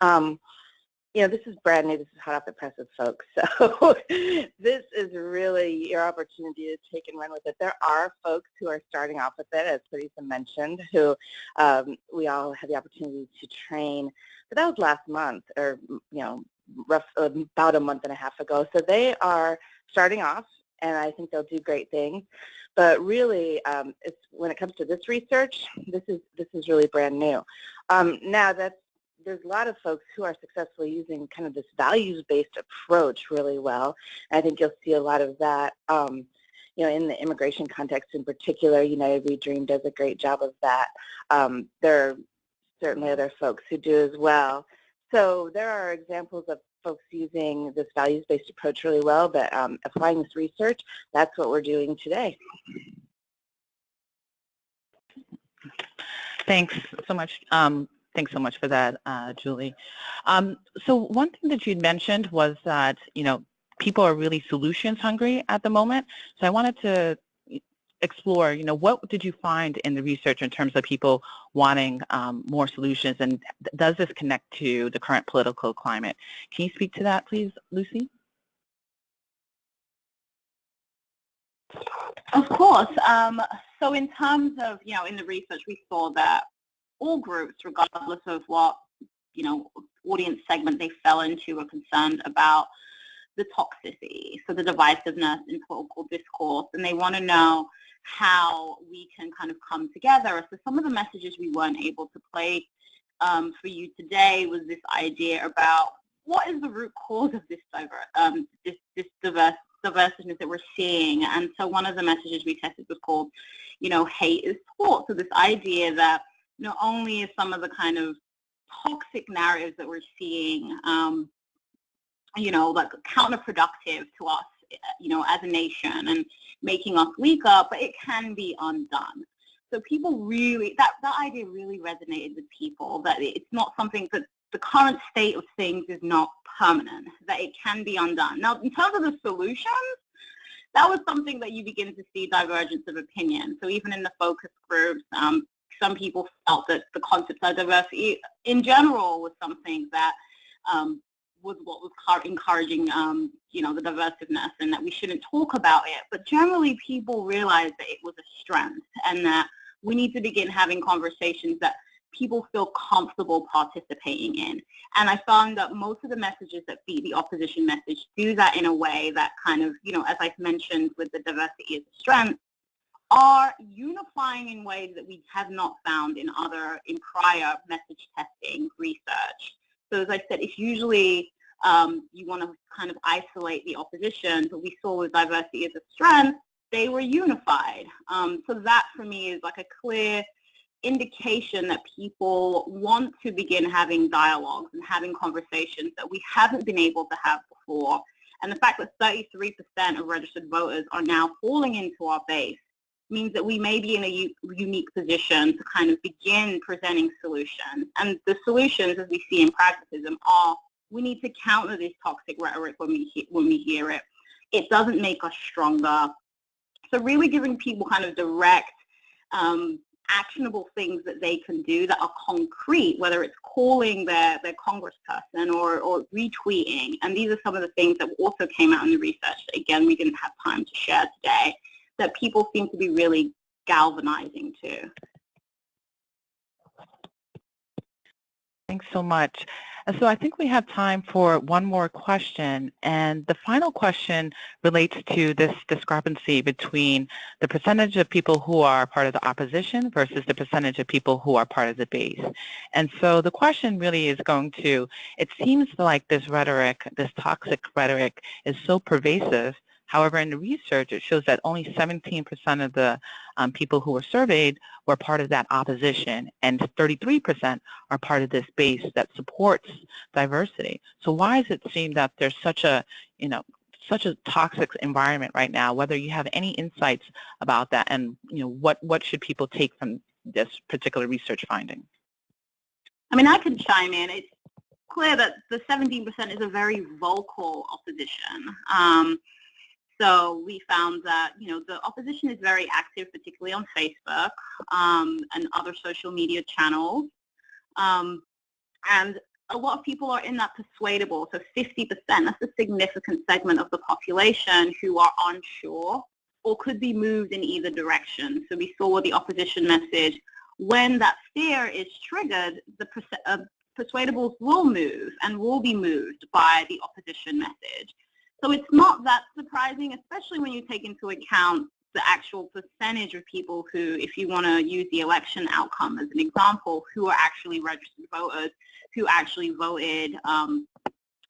You know, this is brand new. This is hot off the presses, folks. So this is really your opportunity to take and run with it. There are folks who are starting off with it, as Teresa mentioned, who we all had the opportunity to train. But that was last month, or about a month and a half ago. So they are starting off, and I think they'll do great things. But really, when it comes to this research, this is really brand new. Now there's a lot of folks who are successfully using kind of this values-based approach really well. And I think you'll see a lot of that, you know, in the immigration context in particular. United We Dream does a great job of that. There are certainly other folks who do as well. So there are examples of folks using this values-based approach really well, but applying this research, that's what we're doing today. Thanks so much. Thanks so much for that, Julie. So one thing that you'd mentioned was that, you know, people are really solutions hungry at the moment. So I wanted to explore, you know, what did you find in the research in terms of people wanting more solutions, and does this connect to the current political climate? Can you speak to that, please, Lucy? Of course. So in terms of, you know, in the research, we saw that all groups, regardless of what, you know, audience segment they fell into, are concerned about the toxicity, so the divisiveness in political discourse, and they want to know how we can kind of come together. So some of the messages we weren't able to play for you today was this idea about what is the root cause of this divisiveness that we're seeing. And so one of the messages we tested was called, you know, hate is taught. So this idea that not only is some of the kind of toxic narratives that we're seeing, you know, like counterproductive to us, you know, as a nation and making us weaker, but it can be undone. So people really, that idea really resonated with people, that it's not something that the current state of things is not permanent, that it can be undone. Now, in terms of the solutions, that was something that you begin to see divergence of opinion. So even in the focus groups, some people felt that the concept of diversity in general was something that was what was encouraging, you know, the divisiveness, and that we shouldn't talk about it. But generally, people realized that it was a strength, and that we need to begin having conversations that people feel comfortable participating in. And I found that most of the messages that feed the opposition message do that in a way that kind of, you know, as I've mentioned with the diversity as a strength, are unifying in ways that we have not found in prior message testing research. So as I said, it's usually you want to kind of isolate the opposition, but we saw with diversity as a strength, they were unified. So that for me is like a clear indication that people want to begin having dialogues and having conversations that we haven't been able to have before. And the fact that 33% of registered voters are now falling into our base means that we may be in a unique position to kind of begin presenting solutions. And the solutions, as we see in pragmatism, are we need to counter this toxic rhetoric when we hear it. It doesn't make us stronger. So really giving people kind of direct, actionable things that they can do that are concrete, whether it's calling their congressperson or retweeting. And these are some of the things that also came out in the research that, again, we didn't have time to share today, that people seem to be really galvanizing to. Thanks so much. And so I think we have time for one more question, and the final question relates to this discrepancy between the percentage of people who are part of the opposition versus the percentage of people who are part of the base. And so the question really is going to, it seems like this rhetoric, this toxic rhetoric, is so pervasive. However, in the research, it shows that only 17% of the people who were surveyed were part of that opposition, and 33% are part of this base that supports diversity. So why does it seem that there's such a, such a toxic environment right now? Whether you have any insights about that, and what should people take from this particular research finding? I mean, I can chime in. It's clear that the 17% is a very vocal opposition. So we found that, the opposition is very active, particularly on Facebook and other social media channels. And a lot of people are in that persuadable, so 50%, that's a significant segment of the population who are unsure or could be moved in either direction. So we saw the opposition message. When that fear is triggered, the persuadables will move and will be moved by the opposition message. So it's not that surprising, especially when you take into account the actual percentage of people who, if you want to use the election outcome as an example, who are actually registered voters, who actually voted,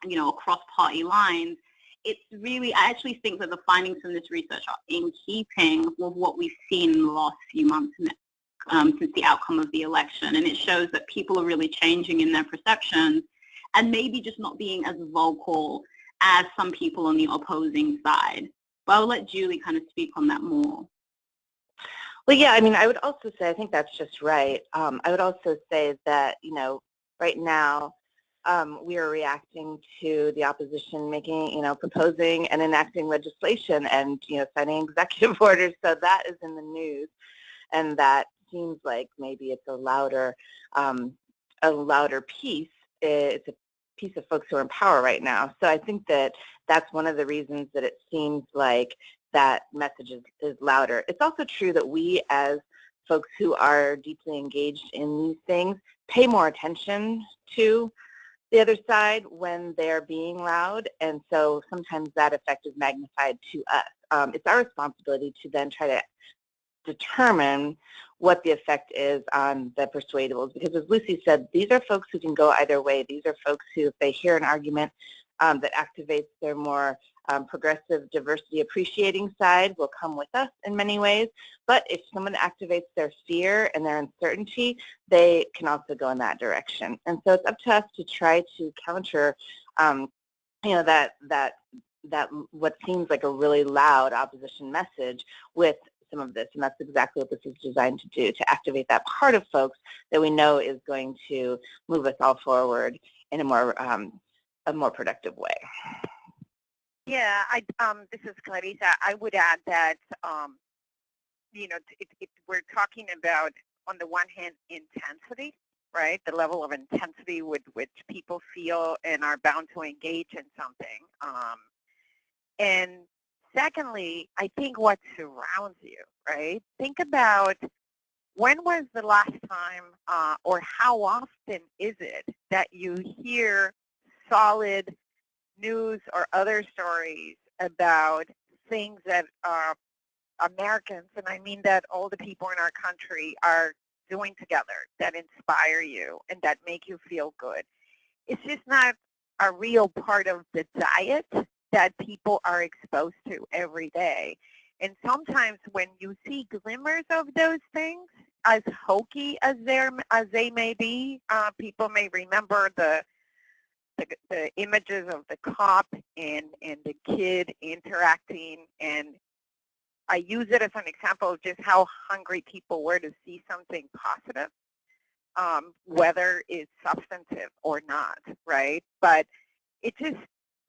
you know, across party lines. It's really, I actually think that the findings from this research are in keeping with what we've seen in the last few months since the outcome of the election. And it shows that people are really changing in their perceptions and maybe just not being as vocal as some people on the opposing side. But I'll let Julie kind of speak on that more. Well, yeah, I mean, I would also say, I think that's just right. I would also say that, you know, right now, we are reacting to the opposition making, you know, proposing and enacting legislation and, you know, signing executive orders. So that is in the news, and that seems like maybe it's a louder piece. It's a piece of folks who are in power right now. So I think that that's one of the reasons that it seems like that message is louder. It's also true that we, as folks who are deeply engaged in these things, pay more attention to the other side when they're being loud, and so sometimes that effect is magnified to us. It's our responsibility to then try to determine what the effect is on the persuadables, because as Lucy said, these are folks who can go either way. These are folks who, if they hear an argument that activates their more progressive, diversity appreciating side, will come with us in many ways. But if someone activates their fear and their uncertainty, they can also go in that direction. And so it's up to us to try to counter, you know, that what seems like a really loud opposition message with some of this, and that's exactly what this is designed to do, to activate that part of folks that we know is going to move us all forward in a more productive way. Yeah, this is Clarissa. I would add that, you know, we're talking about, on the one hand, intensity, right? The level of intensity with which people feel and are bound to engage in something. And secondly, I think what surrounds you, right? Think about, when was the last time or how often is it that you hear solid news or other stories about things that Americans, and I mean that all the people in our country, are doing together, that inspire you and that make you feel good? It's just not a real part of the diet that people are exposed to every day. And sometimes when you see glimmers of those things, as hokey as they may be, people may remember the images of the cop and the kid interacting, and I use it as an example of just how hungry people were to see something positive, whether it's substantive or not, right? But it just,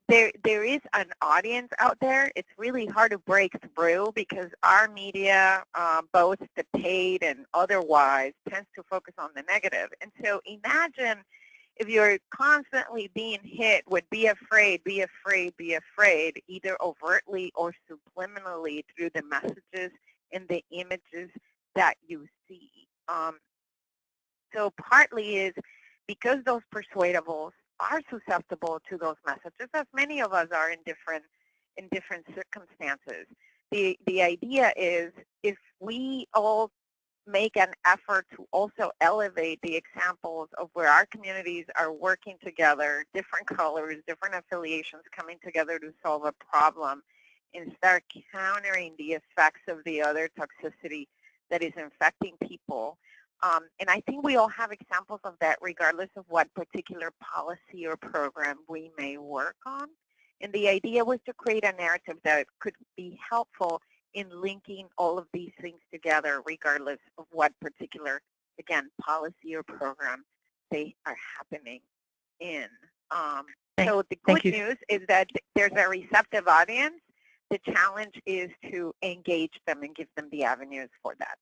there is an audience out there. It's really hard to break through because our media, both the paid and otherwise, tends to focus on the negative. And so imagine if you're constantly being hit with be afraid, be afraid, be afraid, either overtly or subliminally through the messages and the images that you see. So partly is because those persuadables are susceptible to those messages, as many of us are in different circumstances. The idea is, if we all make an effort to also elevate the examples of where our communities are working together, different colors, different affiliations coming together to solve a problem, and start countering the effects of the other toxicity that is infecting people. And I think we all have examples of that regardless of what particular policy or program we may work on. And the idea was to create a narrative that could be helpful in linking all of these things together regardless of what particular, again, policy or program they are happening in. So the good news is that there's a receptive audience. The challenge is to engage them and give them the avenues for that.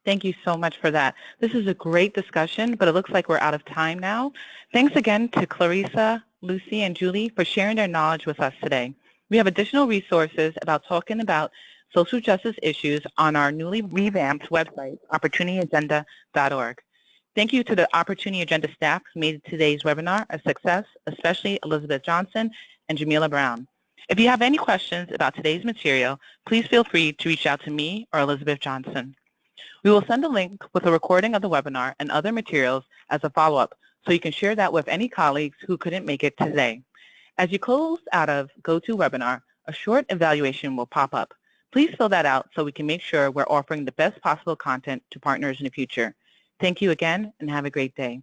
Thank you so much for that. This is a great discussion, but it looks like we're out of time now. Thanks again to Clarissa, Lucy, and Julie for sharing their knowledge with us today. We have additional resources about talking about social justice issues on our newly revamped website, opportunityagenda.org. Thank you to the Opportunity Agenda staff who made today's webinar a success, especially Elizabeth Johnson and Jamila Brown. If you have any questions about today's material, please feel free to reach out to me or Elizabeth Johnson. We will send a link with a recording of the webinar and other materials as a follow-up, so you can share that with any colleagues who couldn't make it today. As you close out of GoToWebinar, a short evaluation will pop up. Please fill that out so we can make sure we're offering the best possible content to partners in the future. Thank you again, and have a great day.